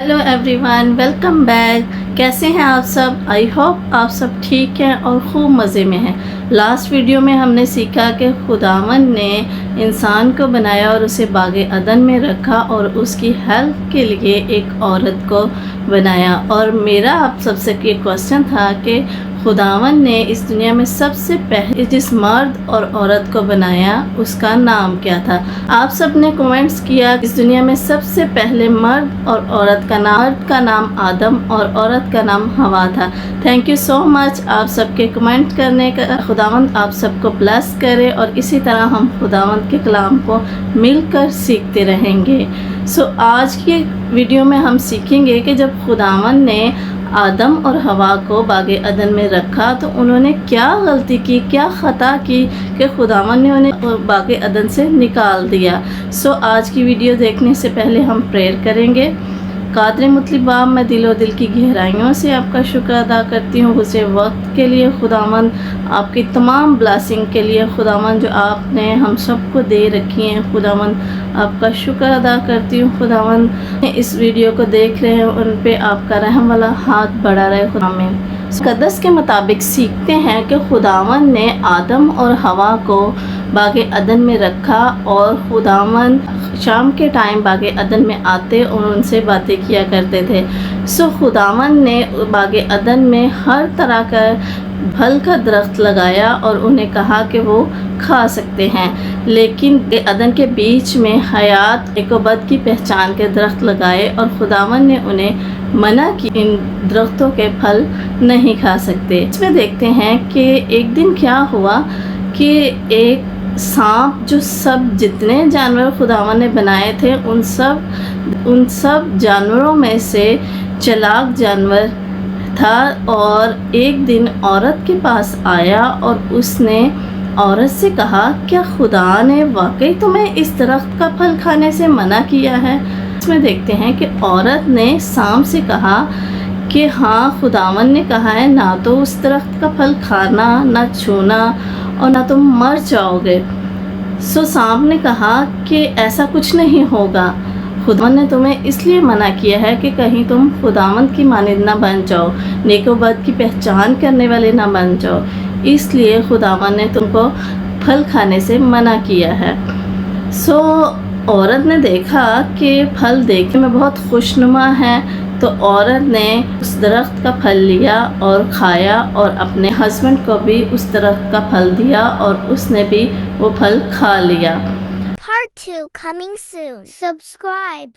Hello everyone, welcome back. कैसे हैं आप सब? आई होप आप सब ठीक हैं और खूब मज़े में हैं। लास्ट वीडियो में हमने सीखा कि खुदावन ने इंसान को बनाया और उसे बागे अदन में रखा और उसकी हेल्प के लिए एक औरत को बनाया। और मेरा आप सबसे ये क्वेश्चन था कि खुदावन ने इस दुनिया में सबसे पहले जिस मर्द और औरत को बनाया उसका नाम क्या था? आप सब ने कमेंट्स किया इस दुनिया में सबसे पहले मर्द और औरत का नाम आदम और औरत का नाम हवा था। थैंक यू सो मच आप सबके कमेंट करने का। खुदावंद आप सबको ब्लेस करे और इसी तरह हम खुदावंद के कलाम को मिलकर सीखते रहेंगे। आज की वीडियो में हम सीखेंगे कि जब खुदावंद ने आदम और हवा को बागे अदन में रखा तो उन्होंने क्या गलती की, क्या ख़ता की कि खुदावन ने उन्हें बागे अदन से निकाल दिया। आज की वीडियो देखने से पहले हम प्रेयर करेंगे। कादर मुतलब बाप, मैं दिलो दिल की गहराइयों से आपका शुक्र अदा करती हूँ गुज़रे वक्त के लिए खुदावन, आपकी तमाम ब्लेसिंग के लिए खुदावन जो आपने हम सबको दे रखी हैं। खुदावन आपका शुक्र अदा करती हूँ। खुदावन इस वीडियो को देख रहे हैं उन पे आपका रहम वाला हाथ बढ़ा रहे खुदा में। मुक़द्दस के मुताबिक सीखते हैं कि खुदावन ने आदम और हवा को बागे अदन में रखा और खुदावन शाम के टाइम बागे अदन में आते और उनसे बातें किया करते थे। खुदावन ने बागे अदन में हर तरह का फल का दरख्त लगाया और उन्हें कहा कि वो खा सकते हैं, लेकिन अदन के बीच में हयात एकोबद की पहचान के दरख्त लगाए और खुदावन ने उन्हें मना कि इन दरख्तों के फल नहीं खा सकते। इसमें देखते हैं कि एक दिन क्या हुआ कि एक सांप जो सब जितने जानवर खुदावन ने बनाए थे उन सब जानवरों में से चालाक जानवर था और एक दिन औरत के पास आया और उसने औरत से कहा, क्या खुदा ने वाकई तुम्हें इस दरख्त का फल खाने से मना किया है? इसमें देखते हैं कि औरत ने सांप से कहा कि हाँ, खुदावन ने कहा है ना तो उस दरख्त का फल खाना, ना छूना और ना तुम मर जाओगे। सांप ने कहा कि ऐसा कुछ नहीं होगा, खुदावन ने तुम्हें इसलिए मना किया है कि कहीं तुम खुदावन की मानिंद ना बन जाओ, नेकोबद की पहचान करने वाले ना बन जाओ, इसलिए खुदावन ने तुमको फल खाने से मना किया है। औरत ने देखा कि फल देखने में बहुत खुशनुमा है, तो औरत ने उस दरख्त का फल लिया और खाया और अपने हस्बैंड को भी उस दरख्त का फल दिया और उसने भी वो फल खा लिया। Part 2 coming soon. Subscribe.